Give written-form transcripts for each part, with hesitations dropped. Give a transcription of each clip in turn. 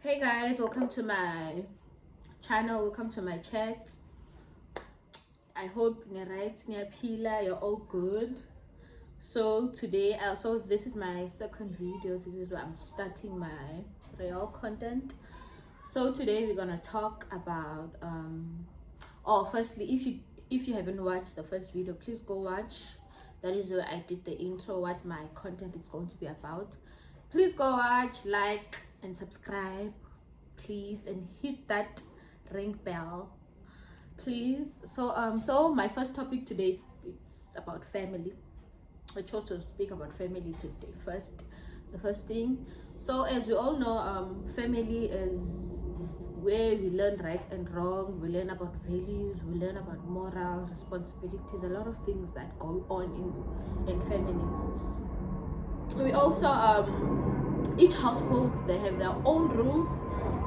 Hey guys, welcome to my channel, welcome to my chats. I hope you're right, you're all good. So today, this is my second video. This is where I'm starting my real content. So today we're gonna talk about firstly, if you haven't watched the first video, please go watch. That is where I did the intro, what my content is going to be about. Please go watch, like and subscribe, please, and hit that ring bell, please. So my first topic today, it's about family. I chose to speak about family today first. The first thing, so as we all know, family is where we learn right and wrong, we learn about values, we learn about morals, responsibilities, a lot of things that go on in families. We also each household, they have their own rules,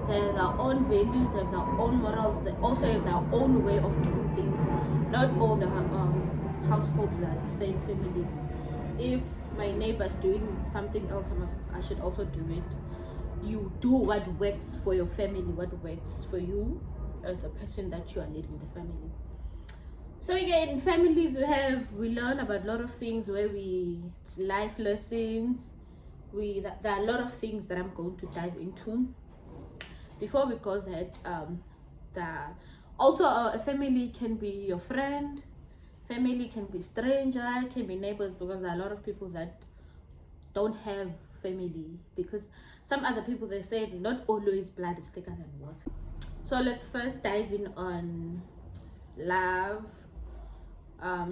they have their own values, they have their own morals, they also have their own way of doing things. Not all the households are the same families. If my neighbor is doing something else, I should also do it. You do what works for your family, what works for you as the person that you are leading the family. So again, in families we learn about a lot of things where it's life lessons. There are a lot of things that I'm going to dive into. Before we go that, a family can be your friend, family can be stranger, can be neighbors, because there are a lot of people that don't have family, because some other people, they say not always blood is thicker than water. So let's first dive in on love,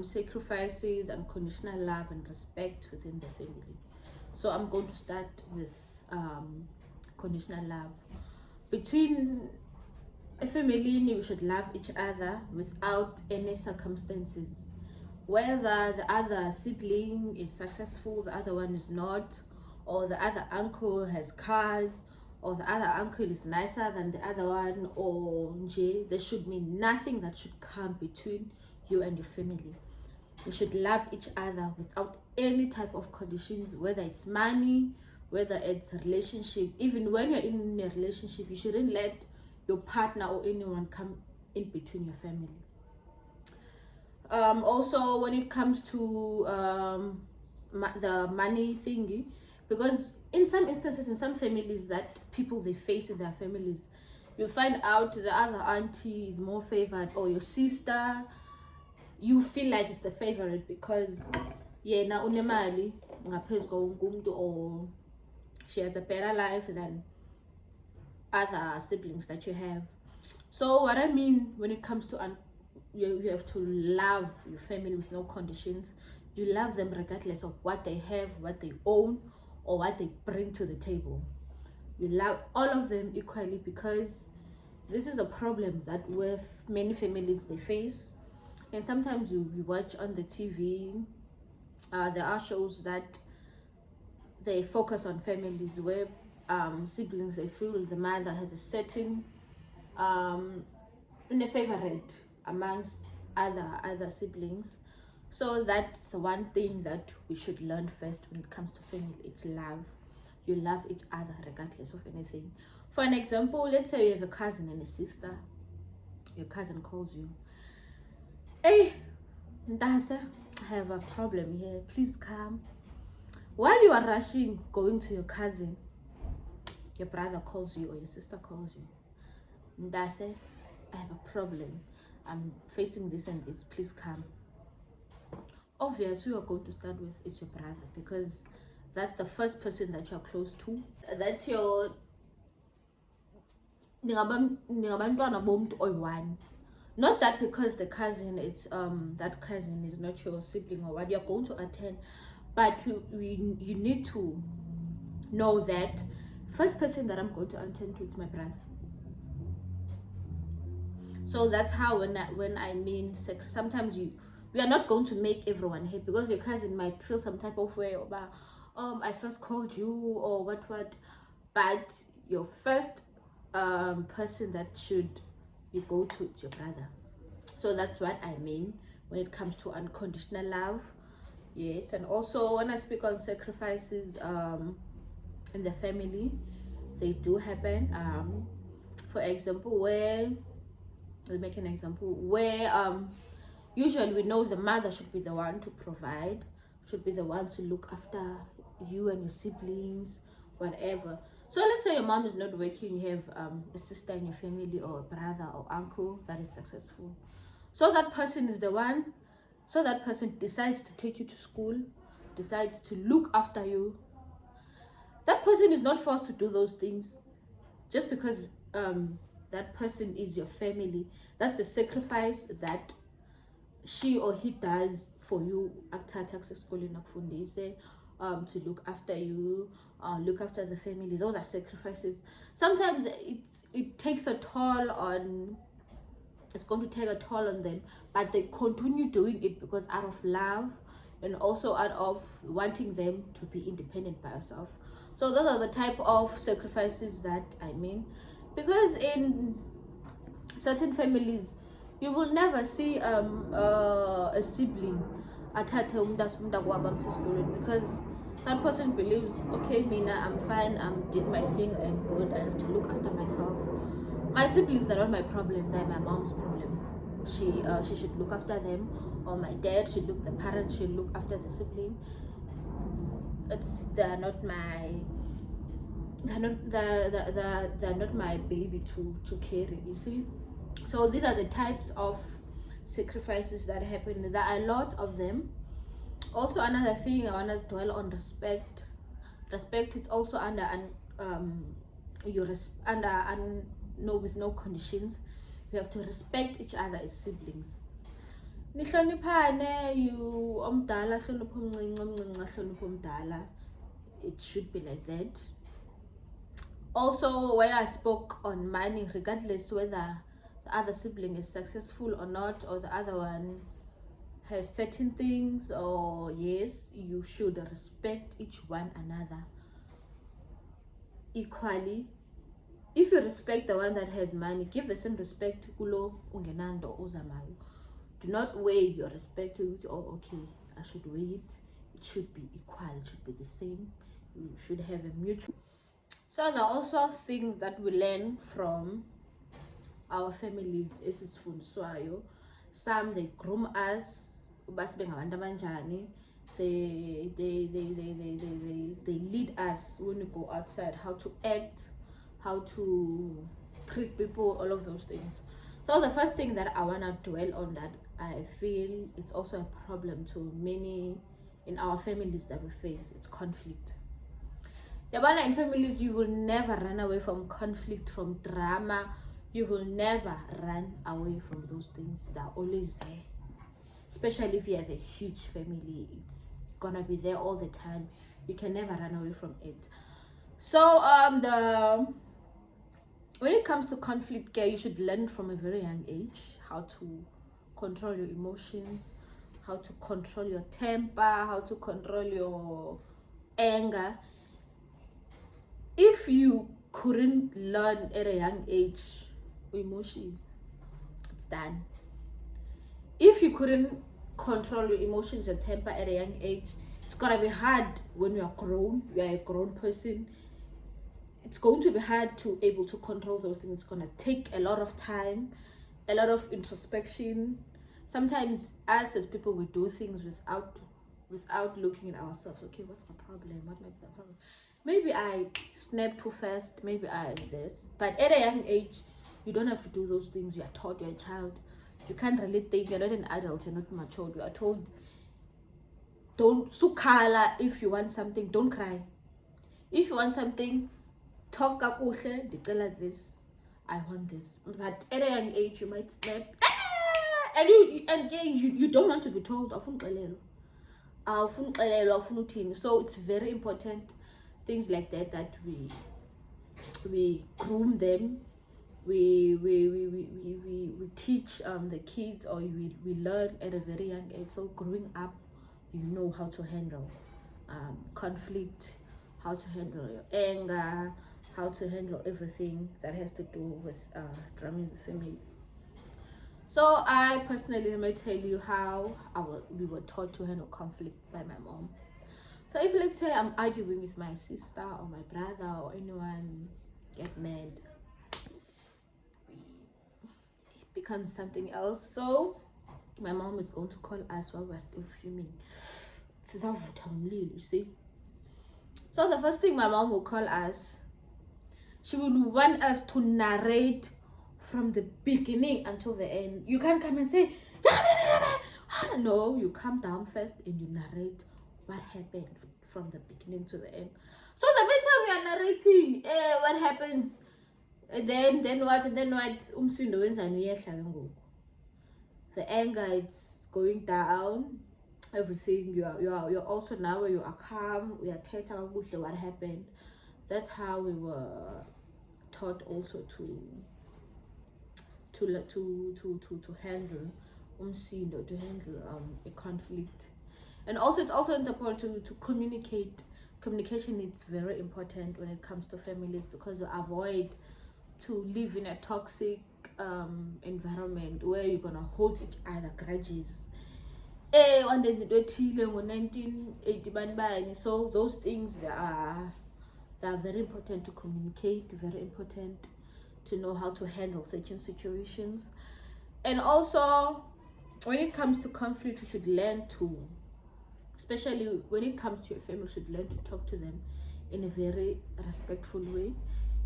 sacrifices, unconditional love and respect within the family. So I'm going to start with conditional love. Between a family, we should love each other without any circumstances. Whether the other sibling is successful, the other one is not, or the other uncle has cars, or the other uncle is nicer than the other one, or there should be nothing that should come between you and your family. You should love each other without any type of conditions, whether it's money, whether it's a relationship. Even when you're in a relationship, you shouldn't let your partner or anyone come in between your family. Also, when it comes to the money thingy, because in some instances, in some families that people they face in their families, you find out the other auntie is more favored, or your sister, you feel like it's the favorite because yena unemali ngaphezu konke umuntu, or she has a better life than other siblings that you have. So what I mean when it comes to you have to love your family with no conditions. You love them regardless of what they have, what they own, or what they bring to the table. You love all of them equally, because this is a problem that with many families they face. And sometimes you watch on the TV, there are shows that they focus on families where siblings, they feel the mother has a certain in a favorite amongst other siblings. So that's the one thing that we should learn first when it comes to family. It's love. You love each other regardless of anything. For an example, let's say you have a cousin and a sister. Your cousin calls you, hey Ndasa, I have a problem here, please come. While you are rushing going to your cousin, your brother calls you or your sister calls you, Ndase, I have a problem, I'm facing this and this, please come. Obviously, you are going to start with it's your brother, because that's the first person that you're close to. That's your ningabantwana bomuntu oyi-one. Not that because the cousin is that cousin is not your sibling or what, you're going to attend, but you need to know that first person that I'm going to attend to is my brother. So that's how when I mean sometimes we are not going to make everyone happy, because your cousin might feel some type of way about I first called you or what, but your first person that should you go to your brother. So that's what I mean when it comes to unconditional love. Yes. And also when I speak on sacrifices in the family, they do happen. For example, where I'll make an example where usually we know the mother should be the one to provide, should be the one to look after you and your siblings, whatever. So let's say your mom is not working, you have a sister in your family or a brother or uncle that is successful. So that person is the one, so that person decides to take you to school, decides to look after you. That person is not forced to do those things just because that person is your family. That's the sacrifice that she or he does for you to look after you, look after the family. Those are sacrifices. Sometimes it takes a toll on, it's going to take a toll on them, but they continue doing it because out of love and also out of wanting them to be independent by yourself. So those are the type of sacrifices that I mean, because in certain families you will never see a sibling athathe umntakwabo amse esikolweni, because that person believes, okay, mina I'm fine, did my thing, I'm good, I have to look after myself. My siblings, they're not my problem, they're my mom's problem. She should look after them, or my dad should look, the parents should look after the sibling. They're not my baby to carry, you see. So these are the types of sacrifices that happen. There are a lot of them. Also, another thing I want to dwell on: respect. Respect is also under with no conditions. You have to respect each other as siblings. Nihloniphane, you omdala hlonipha umncinci, umncinci hlonipha omdala. It should be like that. Also, where I spoke on money, regardless whether the other sibling is successful or not, or the other one has certain things, or yes, you should respect each one another equally. If you respect the one that has money, give the same respect kulo ungenando uzamayo. Do not weigh your respect to it, oh okay, I should weigh it. It should be equal, it should be the same. You should have a mutual. So there are also things that we learn from our families esisifundiswayo. Some, they groom us, they lead us when we go outside, how to act, how to treat people, all of those things. So the first thing that I want to dwell on, that I feel it's also a problem to many in our families that we face, it's conflict. Yabana, in families, you will never run away from conflict, from drama. You will never run away from those things. They're always there. Especially if you have a huge family, it's gonna be there all the time. You can never run away from it. So when it comes to conflict, you should learn from a very young age how to control your emotions, how to control your temper, how to control your anger. If you couldn't learn at a young age emotion, it's done. If you couldn't control your emotions, your temper at a young age, it's gonna be hard when you are grown, you are a grown person. It's going to be hard to able to control those things. It's gonna take a lot of time, a lot of introspection. Sometimes us as people, we do things without looking at ourselves. Okay, what's the problem? What might be the problem? Maybe I snap too fast, maybe I this. But at a young age, you don't have to do those things. You are taught, you're a child. You can't really think, you're not an adult, you're not matured. You are told, don't sukhala. If you want something, don't cry. If you want something, talk kakuhle, dicela this, I want this. But at a young age, you might snap. And you don't want to be told. So it's very important, things like that we groom them, we teach the kids, or we learn at a very young age. So growing up, you know how to handle conflict, how to handle your anger, how to handle everything that has to do with drama in the family. So I personally, let me tell you how we were taught to handle conflict by my mom. So if, let's say, I'm arguing with my sister or my brother or anyone get mad, it becomes something else. So my mom is going to call us while we're still fuming. You see. So the first thing my mom will call us, she will want us to narrate from the beginning until the end. You can't come and say, no, you come down first and you narrate what happened from the beginning to the end. So the meantime we are narrating what happens, and then what, umsindo wenzani uyehla ngoku. The anger, it's going down, everything. You're also, now where you are calm, we are telling what happened. That's how we were taught also to handle umsindo, to handle a conflict. And also it's also important to communicate. Communication is very important when it comes to families, because you avoid to live in a toxic environment where you're gonna hold each other grudges. One day it 1980. So those things, they are very important to communicate, very important to know how to handle certain situations. And also when it comes to conflict, you should learn to, especially when it comes to your family, you should learn to talk to them in a very respectful way.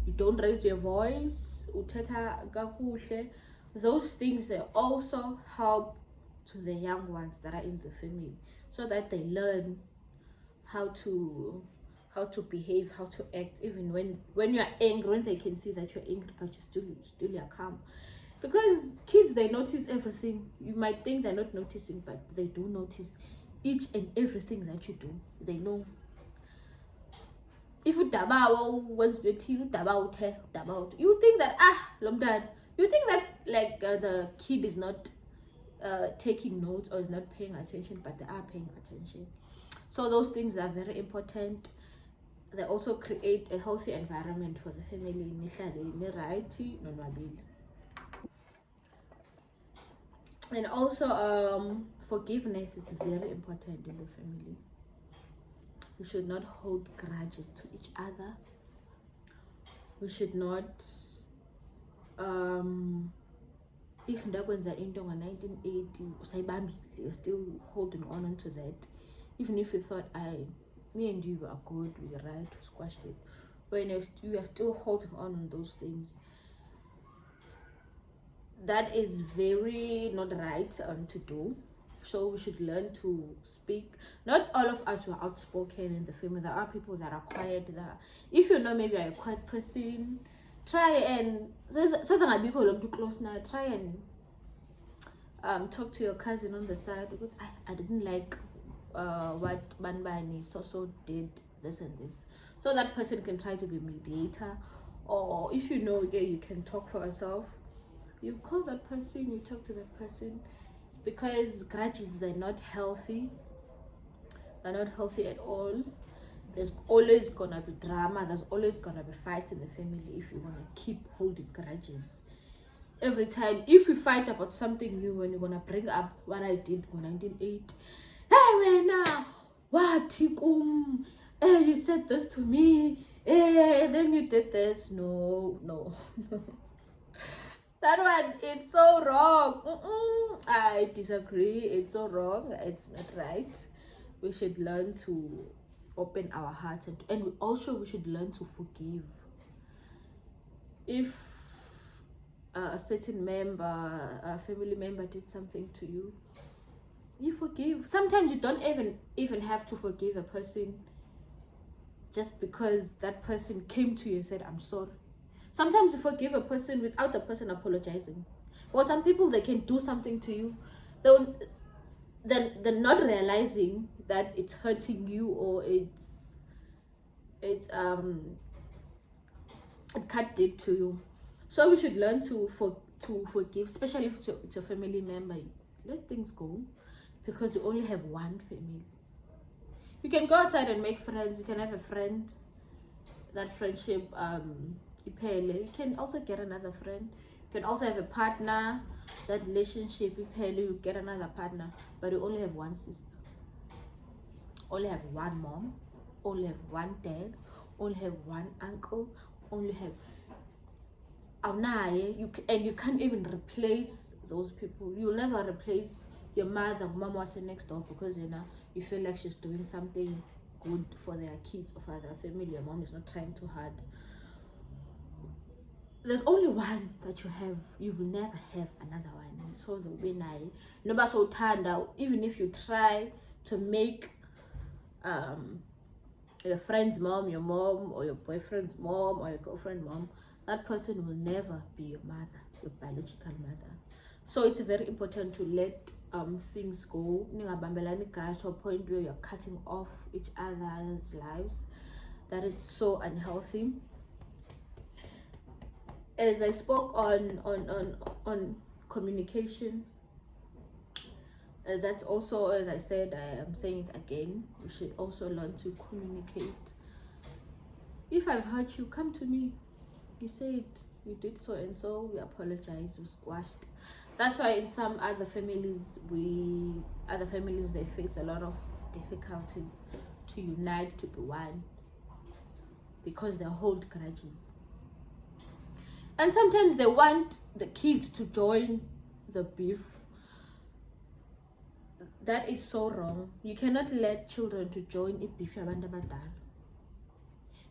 You don't raise your voice, uthetha kakuhle. Those things, they also help to the young ones that are in the family, so that they learn how to behave, how to act, even when you're angry, when they can see that you're angry but you still are calm. Because kids, they notice everything. You might think they're not noticing, but they do notice each and everything that you do. They know. If you you think that you think that like the kid is not taking notes or is not paying attention, but they are paying attention. So those things are very important. They also create a healthy environment for the family. And also forgiveness is very important in the family. We should not hold grudges to each other. We should not if ndakwenza into ngo-1980 you're still holding on to that, even if you thought me and you are good, we're right, we squashed it. When you are still holding on those things, that is very not right to do. So we should learn to speak. Not all of us were outspoken in the family. There are people that are quiet. If you know maybe you're a quiet person, try and close now. Try and talk to your cousin on the side, because I didn't like what Banbani so did this and this. So that person can try to be mediator. Or if you know, you can talk for yourself. You call that person, you talk to that person, because grudges, they're not healthy. They're not healthy at all. There's always gonna be drama. There's always gonna be fights in the family if you wanna keep holding grudges. Every time, if we fight about something new, when you're gonna bring up what I did in 1980, hey, now what you said this to me, then you did this. No. That one is so wrong. I disagree. It's so wrong. It's not right. We should learn to open our hearts, and we should learn to forgive. If a certain member, a family member did something to you, you forgive. Sometimes you don't even have to forgive a person just because that person came to you and said, I'm sorry. Sometimes you forgive a person without the person apologizing. Or some people, they can do something to you, they're not realizing that it's hurting you, or it's cut deep to you. So we should learn to forgive, especially if it's your family member. Let things go, because you only have one family. You can go outside and make friends. You can have a friend. That friendship you can also get another friend. You can also have a partner. That relationship you get another partner, but you only have one sister, only have one mom, only have one dad, only have one uncle, only have and you can't even replace those people. You'll never replace your mother, mama was next door, because you feel like she's doing something good for their kids or for their family. Your mom is not trying too hard. There's only one that you have. You will never have another one. So nobody so turned out. Even if you try to make your friend's mom your mom, or your boyfriend's mom, or your girlfriend's mom, that person will never be your mother, your biological mother. So it's very important to let things go. To a point where you're cutting off each other's lives. That is so unhealthy. As I spoke on communication, that's also, as I said, I am saying it again, we should also learn to communicate. If I've hurt you, come to me. You said you did so and so, we apologize, we squashed. That's why in some other families they face a lot of difficulties to unite, to be one, because they hold grudges. And sometimes they want the kids to join the beef. That is so wrong. You cannot let children to join a beef yabantu abadala.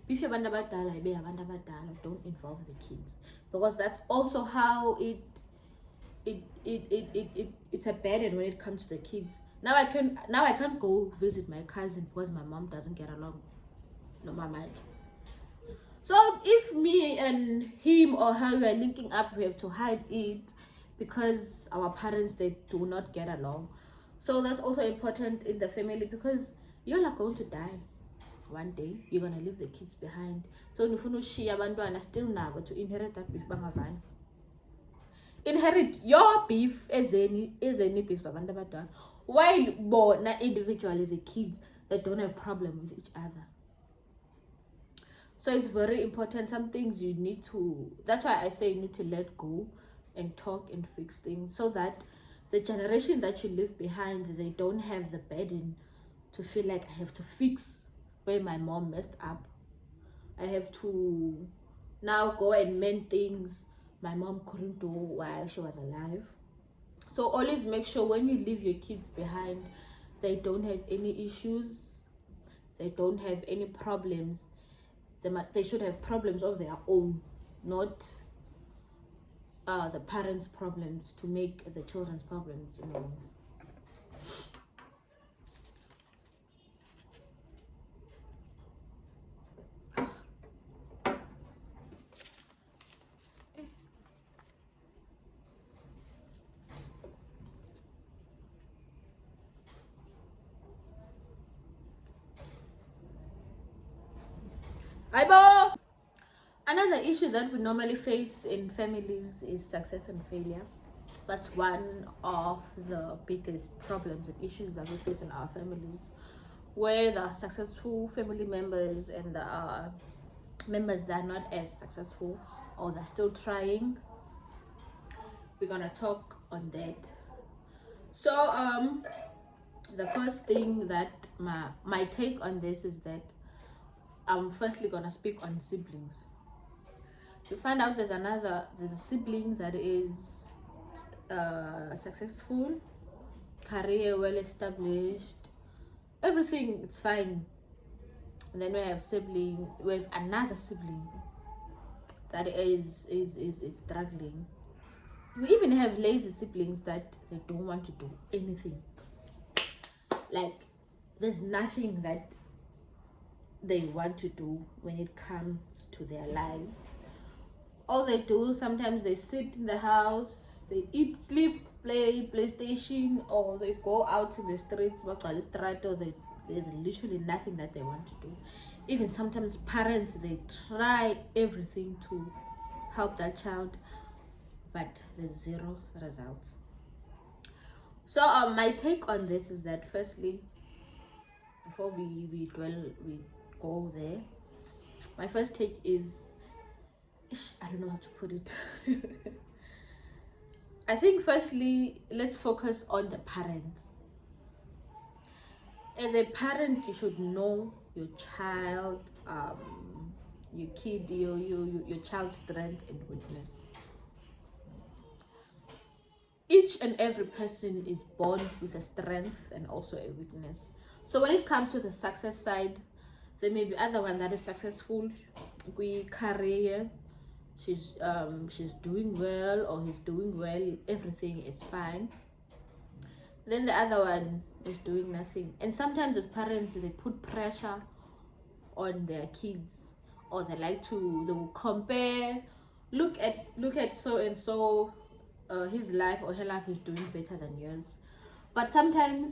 Beef yabantu abadala ibe yabantu abadala. Don't involve the kids, because that's also how it's a burden when it comes to the kids. Now I can't go visit my cousin because my mom doesn't get along. No, my mic. So if me and him or her were linking up, we have to hide it because our parents, they do not get along. So that's also important in the family, because you're not going to die one day. You're gonna leave the kids behind. So nifuna ushiya abantwana still nabo to inherit that beef bangavani. Inherit your beef as any beef zabantu abadala, while bona individually the kids that don't have problem with each other. So it's very important. Some things you need to, that's why I say you need to let go and talk and fix things, so that the generation that you leave behind, they don't have the burden to feel like I have to fix where my mom messed up. I have to now go and mend things my mom couldn't do while she was alive. So always make sure when you leave your kids behind, they don't have any issues, they don't have any problems. They should have problems of their own, not the parents' problems to make the children's problems. Another issue that we normally face in families is success and failure. That's one of the biggest problems and issues that we face in our families, where the successful family members and the members that are not as successful, or they're still trying. We're gonna talk on that. So the first thing that my take on this is that I'm firstly gonna speak on siblings. You find out there's a sibling that is successful, career well established, everything, it's fine. And then we have another sibling that is struggling. We even have lazy siblings that they don't want to do anything. Like, there's nothing that they want to do when it comes to their lives. All they do, sometimes they sit in the house, they eat, sleep, play PlayStation, or they go out to the streets, there's literally nothing that they want to do. Even sometimes parents, they try everything to help that child, but there's zero results. So my take on this is that, firstly, before we go there, my first take is, I don't know how to put it. I think firstly, let's focus on the parents. As a parent, you should know your child, your kid, your child's strength and weakness. Each and every person is born with a strength and also a weakness. So when it comes to the success side, there may be other one that is successful. We career, she's doing well or he's doing well, everything is fine. Then the other one is doing nothing. And sometimes as parents they put pressure on their kids, or they will compare, look at so and so, his life or her life is doing better than yours. But sometimes,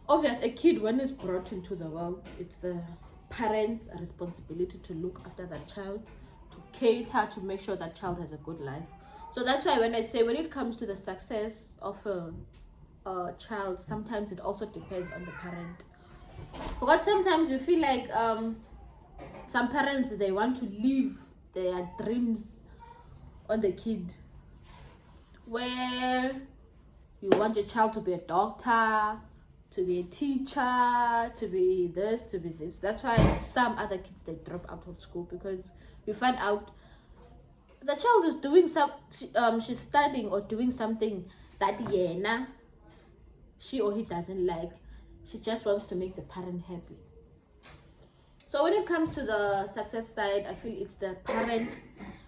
obvious, a kid when it's brought into the world, it's the parents' responsibility to look after that child, to cater, to make sure that child has a good life. So that's why when I say, when it comes to the success of a child, sometimes it also depends on the parent. Because sometimes you feel like some parents, they want to live their dreams on the kid, where you want your child to be a doctor, to be a teacher, to be this, to be this. That's why some other kids, they drop out of school, because you find out the child is doing she's studying or doing something that she or he doesn't like. She just wants to make the parent happy. So when it comes to the success side, I feel it's the parents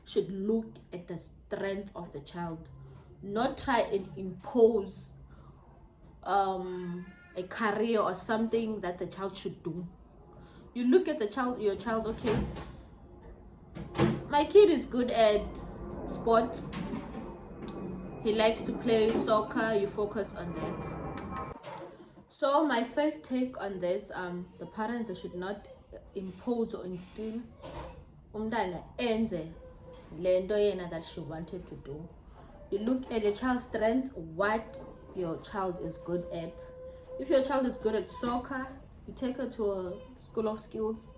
should look at the strength of the child, not try and impose a career or something that the child should do. You look at your child, okay, my kid is good at sports, he likes to play soccer, you focus on that. So my first take on this, the parents, they should not impose or instill umntana enze lento yena that she wanted to do. You look at the child's strength, what your child is good at. If your child is good at soccer, you take her to a school of skills.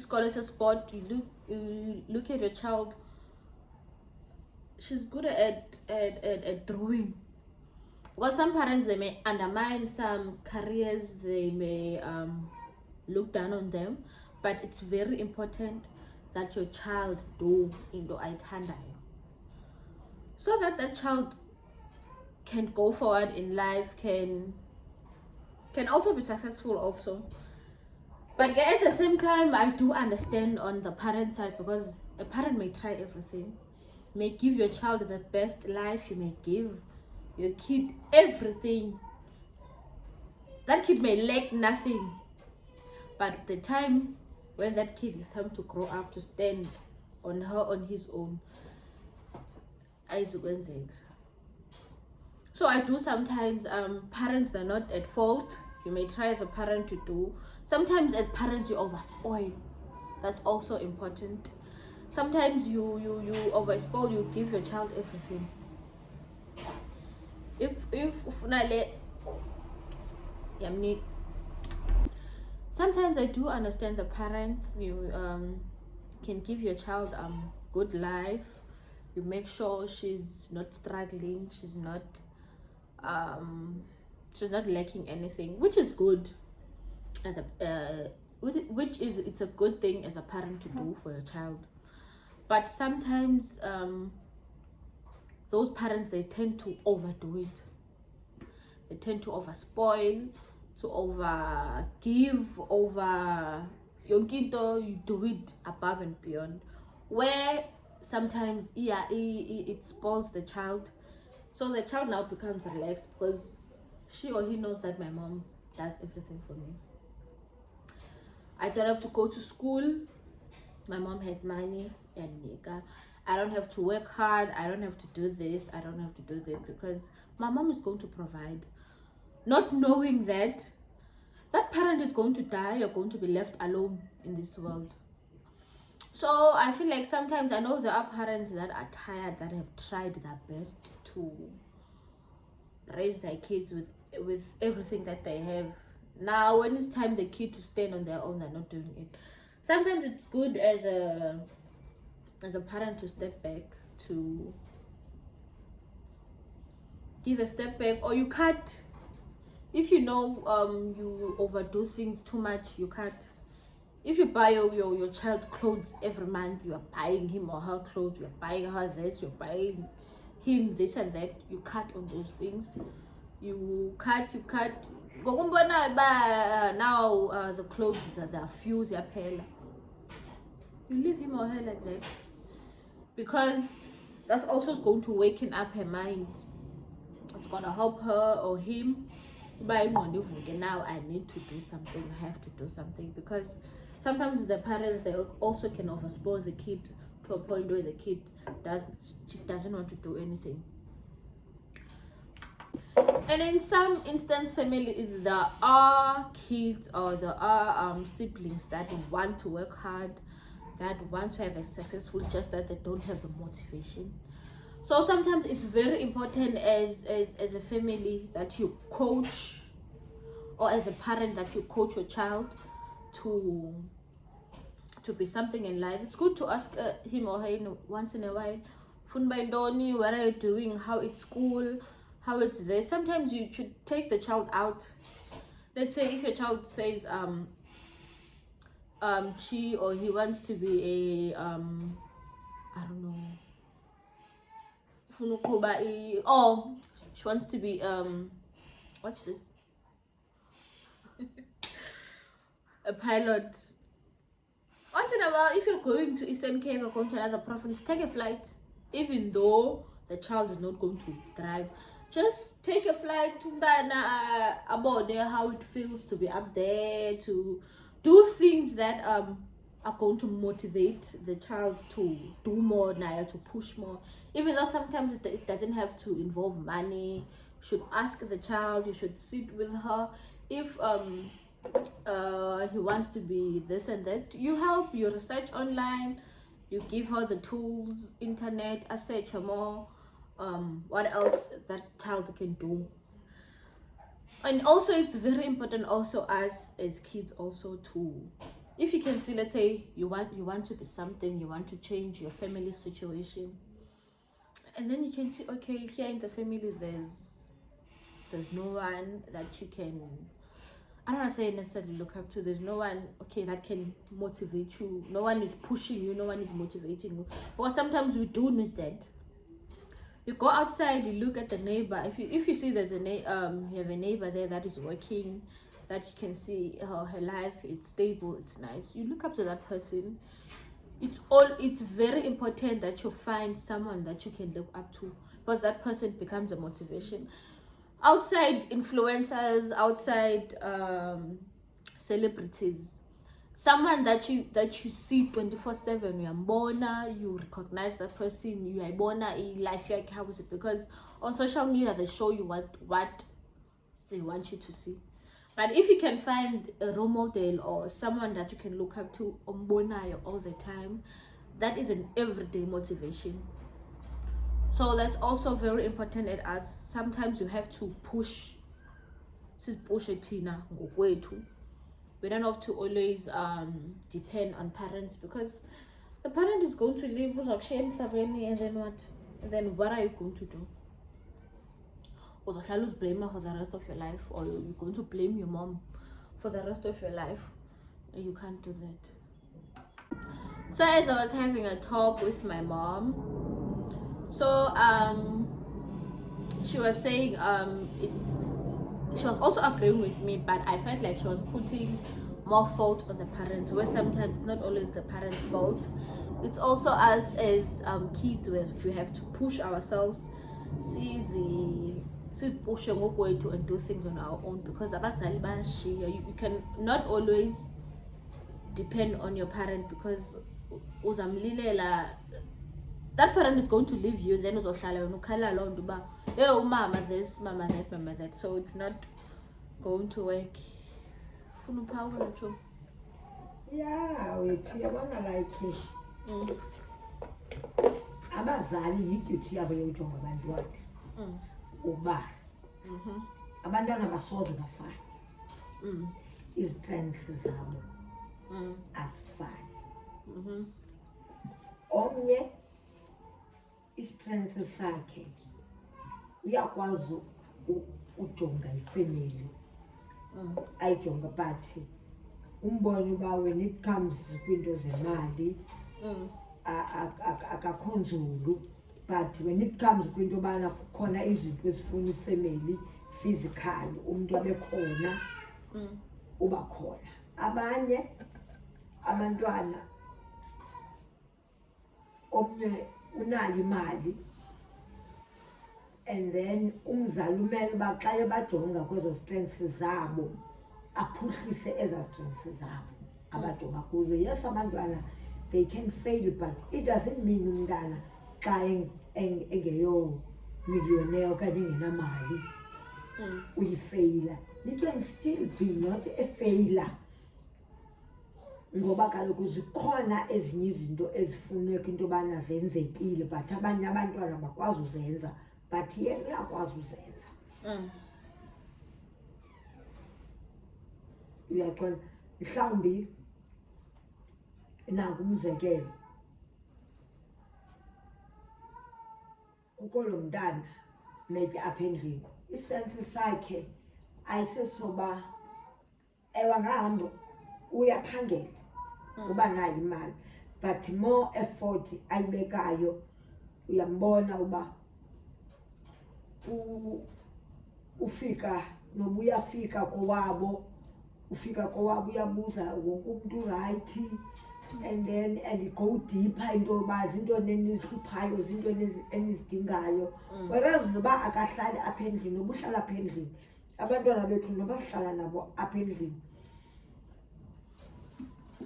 School is a sport. You look at your child, she's good at drawing. Because some parents, they may undermine some careers, they may look down on them, but it's very important that your child do into ayithandayo, so that that child can go forward in life, can also be successful also. But at the same time, I do understand on the parent side, because a parent may try everything, may give your child the best life, you may give your kid everything, that kid may lack nothing, but the time when that kid is time to grow up, to stand on his own, ayizukwenzeka. So I do sometimes, parents, they're not at fault. You may try as a parent to do. Sometimes as parents you overspoil. That's also important. Sometimes you overspoil, you give your child everything. Sometimes I do understand the parents. You can give your child good life. You make sure she's not struggling, she's not lacking anything, which is good, and it's a good thing as a parent to do for your child. But sometimes those parents, they tend to overdo it. They tend to overspoil, to over give, over yonkinto, you do it above and beyond, where sometimes it spoils the child. So the child now becomes relaxed, because she or he knows that my mom does everything for me. I don't have to go to school, my mom has money, and I don't have to work hard, I don't have to do this, I don't have to do that, because my mom is going to provide. Not knowing that that parent is going to die, you're going to be left alone in this world. So I feel like sometimes, I know there are parents that are tired, that have tried their best to raise their kids with everything that they have. Now when it's time the kid to stand on their own, they're not doing it. Sometimes it's good as a parent to step back, to give a step back, or you cut. If you know you overdo things too much, you cut. if you buy your child clothes every month, you are buying him or her clothes, you are buying her this, you're buying him this and that, you cut on those things. You cut. Now the clothes that are few, you leave him or her like that, because that's also going to waken up her mind. It's gonna help her or him. Now I need to do something, I have to do something, because sometimes the parents, they also can overspoil the kid to a point where the kid doesn't want to do anything. And in some instance, families, there are kids or there are siblings that want to work hard, that want to have a successful, just that they don't have the motivation. So sometimes it's very important as a family that you coach, or as a parent that you coach your child to be something in life. It's good to ask him or her once in a while, Funbaindoni, what are you doing? How it's school? How it's there? Sometimes you should take the child out. Let's say if your child says she or he wants to be a I don't know, oh, she wants to be what's this, a pilot. Once in a while, if you're going to Eastern Cape or going to another province, take a flight. Even though the child is not going to drive, just take a flight to about there, how it feels to be up there, to do things that are going to motivate the child to do more, to push more. Even though sometimes it doesn't have to involve money. You should ask the child, you should sit with her. If he wants to be this and that, you help, you research online, you give her the tools, internet, search more, what else that child can do. And also it's very important also as kids also to, if you can see, let's say you want to be something, you want to change your family situation, and then you can see, okay, here in the family there's no one that you can, I don't want to say necessarily look up to, there's no one, okay, that can motivate you, no one is pushing you, no one is motivating you. But sometimes we do need that. You go outside, you look at the neighbor, if you see there's you have a neighbor there that is working, that you can see her life, it's stable, it's nice, you look up to that person. It's very important that you find someone that you can look up to, because that person becomes a motivation. Outside influencers, outside celebrities, someone that you see 24/7, you recognize that person, you life, how is it? Because on social media they show you what they want you to see. But if you can find a role model or someone that you can look up to all the time, that is an everyday motivation. So that's also very important at us. Sometimes you have to push. We don't have to always depend on parents, because the parent is going to leave, and then what? And then what are you going to do? Or blame her for the rest of your life, or you're going to blame your mom for the rest of your life. You can't do that. So as I was having a talk with my mom, so she was saying she was also agreeing with me, but I felt like she was putting more fault on the parents, where sometimes it's not always the parents' fault. It's also us as kids, where we have to push ourselves, push and do things on our own, because you can not always depend on your parent, because that parent is going to leave you, then mama this, mama that, mama that. So it's not going to work. Yeah, like abazali yiduty yabo yokujonga abantwana uba abantwana basoze bafane, istrength zabo asifani. Omnye istrength sakhe uyakwazi ujonga ifamily, ayijonga but umbone uba when it comes kwinto zemali Mm. akakho nzulu, but when it comes kwinto yobana kukhona izinto ezifuna ifemeli physical umntu abe khona uba khona. Abanye abantwana omnye unayo imali and then umzali umele uba xa ebajonga kwezo strengths zabo aphuhlise ezaa strengths zabo abajonga kuzo. Yes, abantwana they can fail, but it doesn't mean umntana xa engeyo millionaire okanye engenamali uyifeyila. You can still be not a failure, ngoba kaloku zikhona ezinye izinto ezifuneka into yobana zenzekile but abanye abantwana bakwazi uzenza, but yena uyakwazi uzenza. Uyaqonda? Mhlawumbi nanku umzekelo, kukho lo mntana maybe apha endlini isensi sakhe ayisesoba ewe angahamba uyaphangela uba nayo imali, but more effort ayibekayo uyambona uba ufika noba uyafika kowabo, ufika kowabo uyabuza wonke umntu right, and then and go deeper into yoba zintoni enizihluphayo, zintoni enizidingayo. Whereas noba akahlali apha endlini, noba uhlala apha endlini, abantwana bethu noba sihlala nabo apha endlini,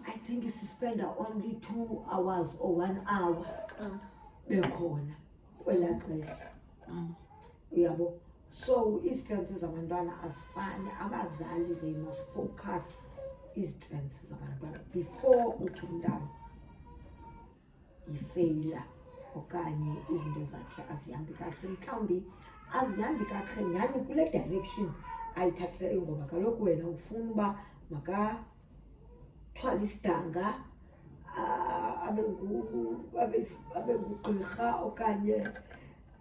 I think sispenda only 2 hours or 1 hour bekhona kwelaa xesha. Uyabo? So ii-strengths zabantwana azifani. Abazali they must focus ii-strengths zabantwana before uthi umntana yifeyila okanye izinto zakhe azihambi kakuhle. Mhlawumbi azihambi kakuhle nyhani kule direction ayithathileyo, ngoba kaloku wena ufuna uba makathwale isidanga abe ngugqirha okanye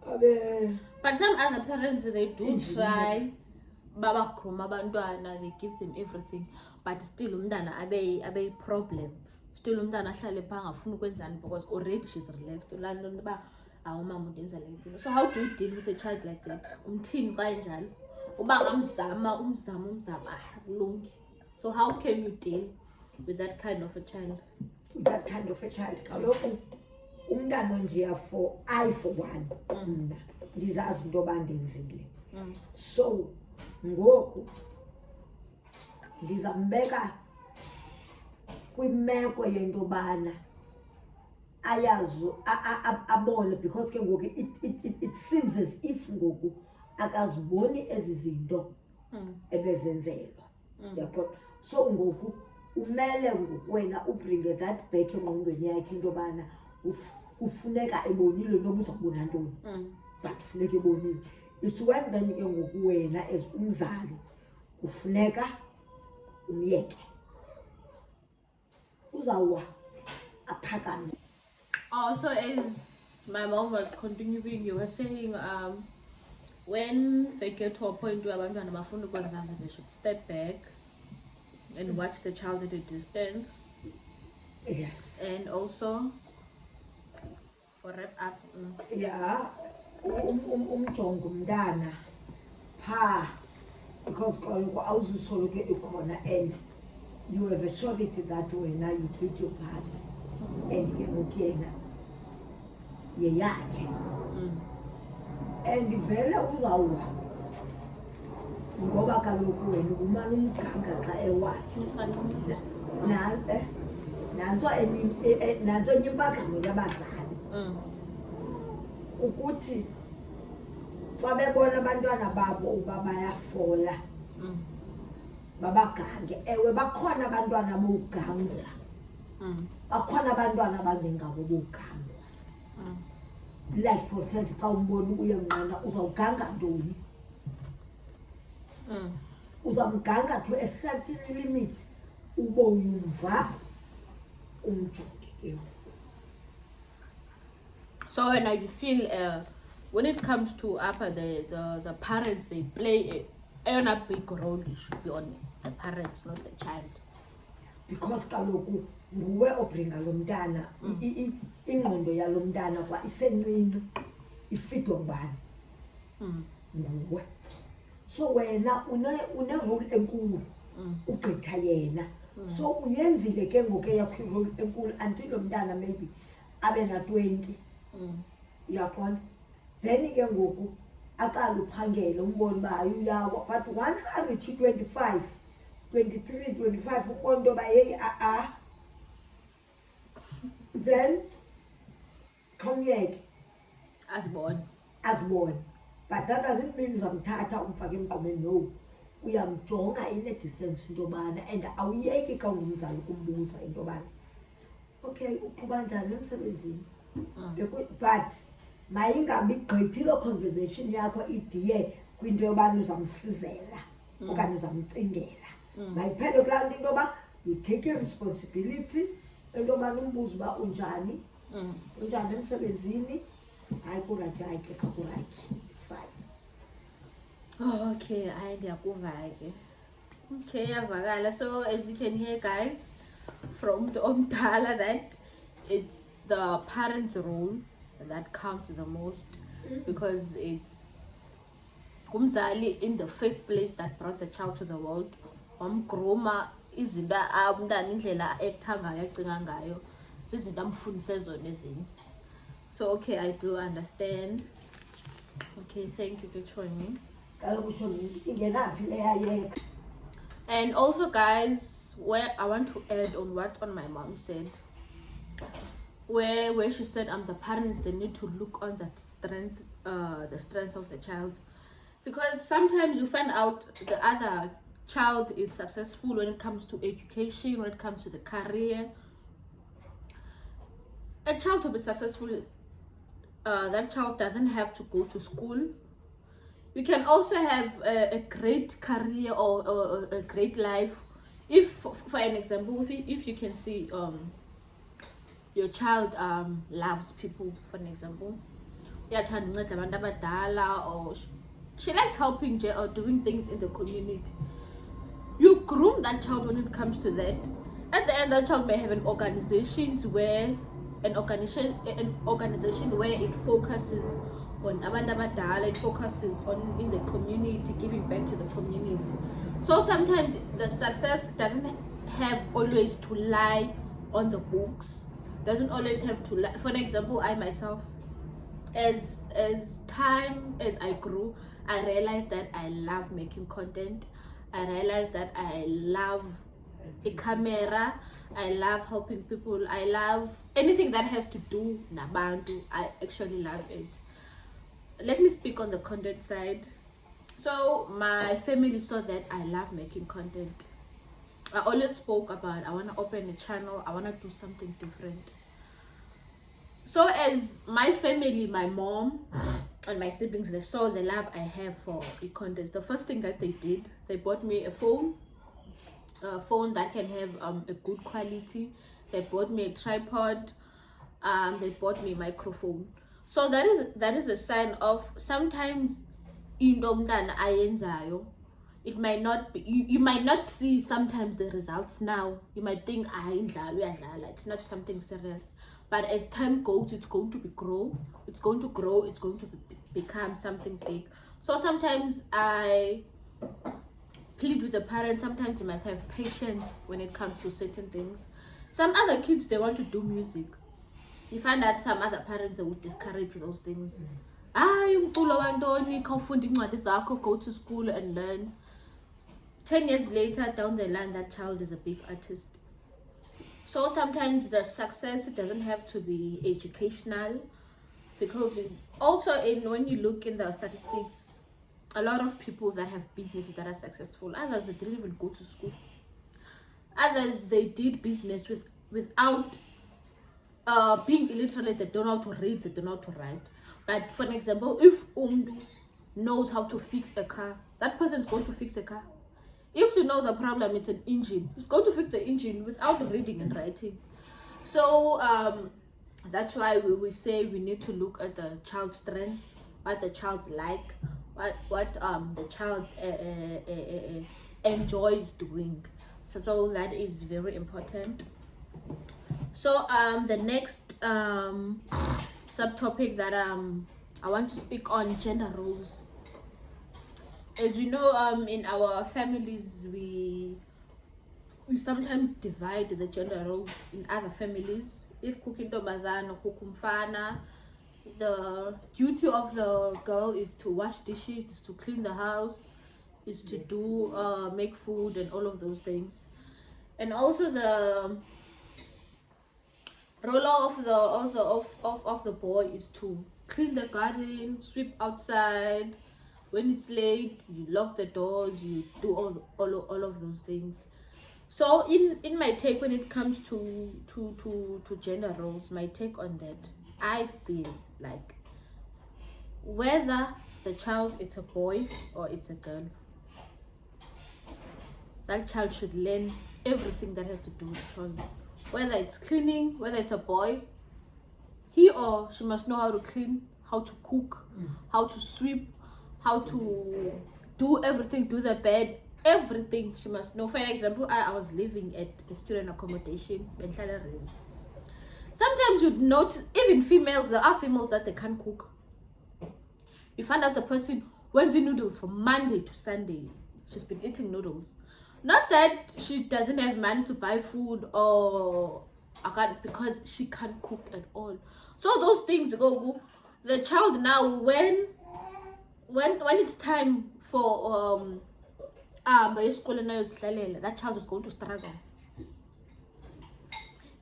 abe. But some other parents, they do try baba groom abantwana, they give them everything, but still umntana abe problem, still umntana ahlale phaa angafuni ukwenzani because already she's relaxed. Laa nto uba awumama undenza le nto. So how do you deal with a child like that? Umthini xa enjalo? Uba ngamzama akulungi. So how can you deal with that kind of a child? That kind of a child, kaloku umntana njeya for one mna ndizazi into yoba ndenzile. So ngoku ndizambeka kwimeko yento yobana ayazi abone, because ke ngoku it seems as if ngoku akaziboni ezi zinto ebezenzelwa. Yaqonda? So ngoku umele ngoku wena ubringe that back engqondweni yakhe into yobana kufuneka ebonile noba uzawubona ntoni, but funeka ebonile. It's when then ke ngoku wena as umzali kufuneka umyeke uzawuwa aphakame. Also, as my mom was continuing, you were saying when they get to a point where abantwana bafuna ukwenza, they should step back and watch the child at a distance. Yes. And also for wrap up, Yeah, umjongo umntana phaa, because kaloku awuzusoloke ikhona and you have a surety that wena you did your part and ke ngoku yena yeyakhe and vele uzawuwa ngoba kaloku wena umane umganga xa ewakhe. Nantso enye impazamo yabazali kukuthi xa bebona abantwana babo uba bayafola babagange. Ewe bakhona abantwana bogangwa, bakhona abantwana abangengabo bogangwa. Like for instance xa umbona uyemnqanda uzawuganga ntoni? Uzamganga to a certain limit uboyumva umjonge ke. so when I feel when it comes to upper the parents, they play a big role. It should be on the parents, not the child. because kaloku nguwe obringa lo mntana ingqondo yalo mntana kwa isencinci ifidwa ngubani nguwe. So wena une-role enkulu ugqitha yena. So uyenzile ke ngoku eyakho i-role enkulu until lo mntana maybe abe na-20 uyaqonda, then ke ngoku aqale uphangele umbone uba uyawa. But once arithi 25 23 25 ubona into yoba yeyi then khawumyeke azibone. But that doesn't mean uzamthatha umfake emgqomeni. No, uyamjonga ine-distance into yobana, and awuyeki ka ungumzali ukumbuza into yobana okay uqhuba njani emsebenzini. But mayingabi gqithi loo conversation yakho idiye kwinto yobana uzamsizela okanye uzamcingela. Mayiphele kulaa nto into yoba you take i-responsibility into yobana umbuzo uba unjani emsebenzini. Hayi kurayithi, hayi ke kakurayithi, it's fine. Oh, okay, ndiyakuva ke. Okay, yavakala. So as you can hear, guys, from the omdala, that it's the parents' role that counts the most, because it's umzali in the first place that brought the child to the world. Wamgroma izinto umntana indlela acta ngayo acinga ngayo zizinto amfundise zona ezinye. So okay, I do understand. Okay, thank you for joining. And also, guys, where I want to add on what my mom said, where she said the parents, they need to look on the strength of the child, because sometimes you find out the other child is successful when it comes to education, when it comes to the career. A child to be successful, that child doesn't have to go to school. You can also have a great career or a great life. If, for an example, if you can see your child loves people, for an example, or she likes helping or doing things in the community, you groom that child when it comes to that. At the end, that child may have an organization where it focuses on abantu abadala, it focuses on in the community, giving back to the community. So sometimes the success doesn't have always to lie on the books, doesn't always have to lie. For an example, I myself, as I grew, I realized that I love making content. I realized that I love a camera, I love helping people, I love anything that has to do nabantu. I actually love it. Let me speak on the content side. So my family saw that I love making content. I always spoke about I want to open a channel, I want to do something different. So as my family, my mom and my siblings, they saw the love I have for content, the first thing that they did, they bought me a phone that can have a good quality. They bought me a tripod, they bought me a microphone. So that is a sign of sometimes into umntana ayenzayo, it might not be, you might not see sometimes the results now. You might think it's not something serious, but as time goes, it's going to grow, it's going to become something big. So sometimes I plead with the parents, sometimes you must have patience when it comes to certain things. Some other kids, they want to do music. You find that some other parents, they would discourage those things. Go to school and learn. 10 years later, down the line, that child is a big artist. So sometimes the success doesn't have to be educational, because also when you look in the statistics, a lot of people that have businesses that are successful, others they didn't even go to school. Others, they did business without being illiterate. They don't know how to read, they don't know how to write. But for an example, if Umdu knows how to fix a car, that person is going to fix a car. If you know the problem, it's an engine, he's going to fix the engine without reading and writing. So that's why we say we need to look at the child's strength, what the child's like, what the child enjoys doing. So that is very important. So the next subtopic that I want to speak on, gender roles. As we know, in our families we sometimes divide the gender roles in other families. If cooking ntombazana, cook umfana, the duty of the girl is to wash dishes, is to clean the house, is to do make food and all of those things. And also the role of the boy is to clean the garden, sweep outside. When it's late, you lock the doors, you do all of those things. So in my take, when it comes to gender roles, my take on that, I feel like whether the child it's a boy or it's a girl, that child should learn everything that has to do with chores. Whether it's cleaning, whether it's a boy, he or she must know how to clean, how to cook, how to sweep, how to do everything, do the bed, everything she must know. For example, I was living at a student accommodation. Sometimes you'd notice, even females, there are females that they can't cook. You find out the person wants noodles from Monday to Sunday. She's been eating noodles. Not that she doesn't have money to buy food or because she can't cook at all. So those things go. The child now, when it's time for that child is going to struggle.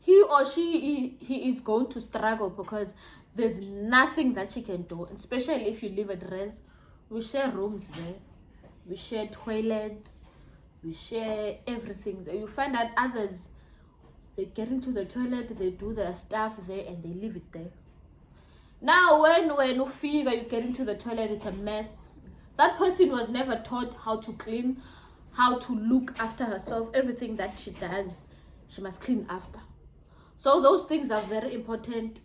He or he is going to struggle because there's nothing that she can do, especially if you live at res. We share rooms there, we share toilets, we share everything there. You find that others, they get into the toilet, they do their stuff there and they leave it there. Now when you figure you get into the toilet, it's a mess. That person was never taught how to clean, how to look after herself. Everything that she does, she must clean after. So those things are very important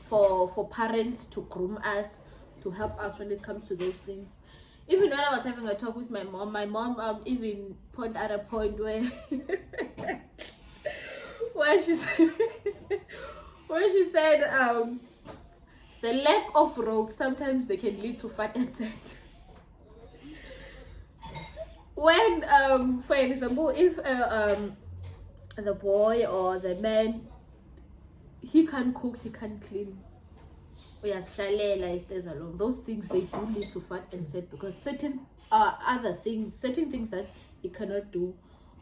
for parents to groom us, to help us when it comes to those things. Even when I was having a talk with my mom even pointed at a point where where she said the lack of roles, sometimes they can lead to fat and sad. When for example, if the boy or the man, he can't cook, he can't clean, he stays alone, those things, they do lead to fat and sad because certain things that he cannot do.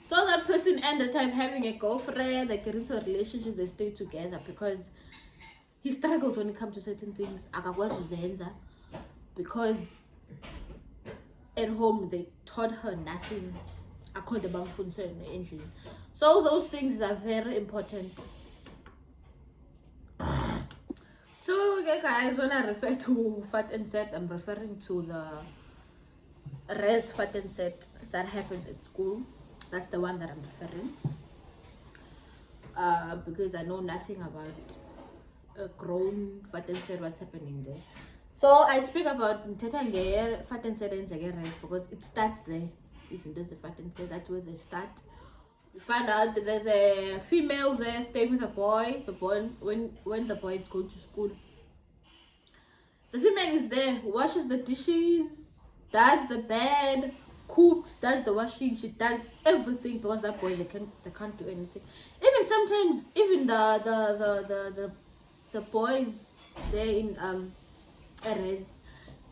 So that person end the time having a girlfriend, they get into a relationship, they stay together because he struggles when it comes to certain things because at home they taught her nothing. So those things are very important. So okay guys, when I refer to fat and set, I'm referring to the res fat and set that happens at school. That's the one that I'm referring, because I know nothing about a grown fat and set, what's happening there. So I speak about fat and set and res because it starts there. Isn't this the fat and set? That's where they start. You find out that there's a female there staying with a boy. The boy, when the boy is going to school, the female is there, washes the dishes, does the bed, cooks, does the washing, she does everything because that boy, they can't do anything. Even sometimes, even the boys there in res,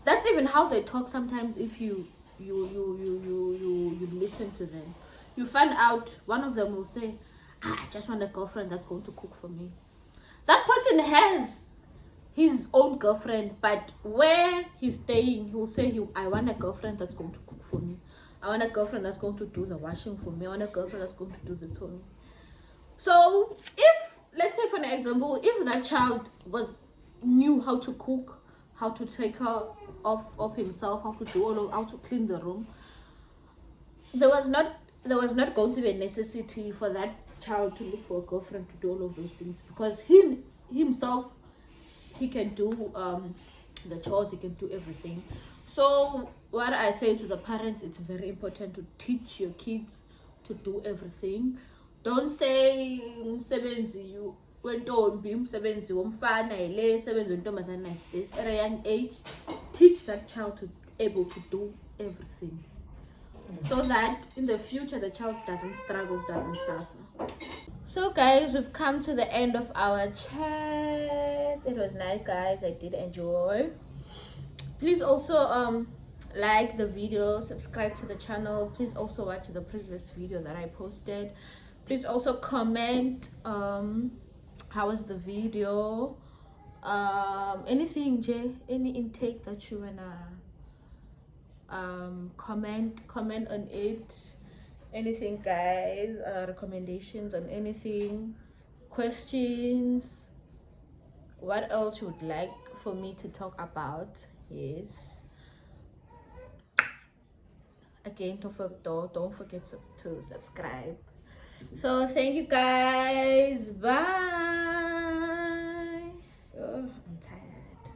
that's even how they talk sometimes. If you listen to them, you find out one of them will say, I just want a girlfriend that's going to cook for me. That person has his own girlfriend, but where he's staying, he will say, I want a girlfriend that's going to cook for me. I want a girlfriend that's going to do the washing for me. I want a girlfriend that's going to do this for me. So if, let's say for an example, if that child knew how to cook, how to take care of himself, how to clean the room, there was not going to be a necessity for that child to look for a girlfriend to do all of those things, because himself, he can do the chores, he can do everything. So what I say to the parents, it's very important to teach your kids to do everything. Don't say umsebenzi wentombi, umsebenzi womfana ile, umsebenzi wentombazana is this. At a young age, teach that child to be able to do everything, so that in the future the child doesn't struggle, doesn't suffer. So guys, we've come to the end of our chat. It was nice, guys. I did enjoy. Please also like the video, subscribe to the channel. Please also watch the previous video that I posted. Please also comment how was the video, anything, Jay, any intake that you wanna comment on it, anything, guys, recommendations on anything, questions, what else you would like for me to talk about. Yes, again, don't forget to subscribe. So thank you, guys. Bye. Oh, I'm tired.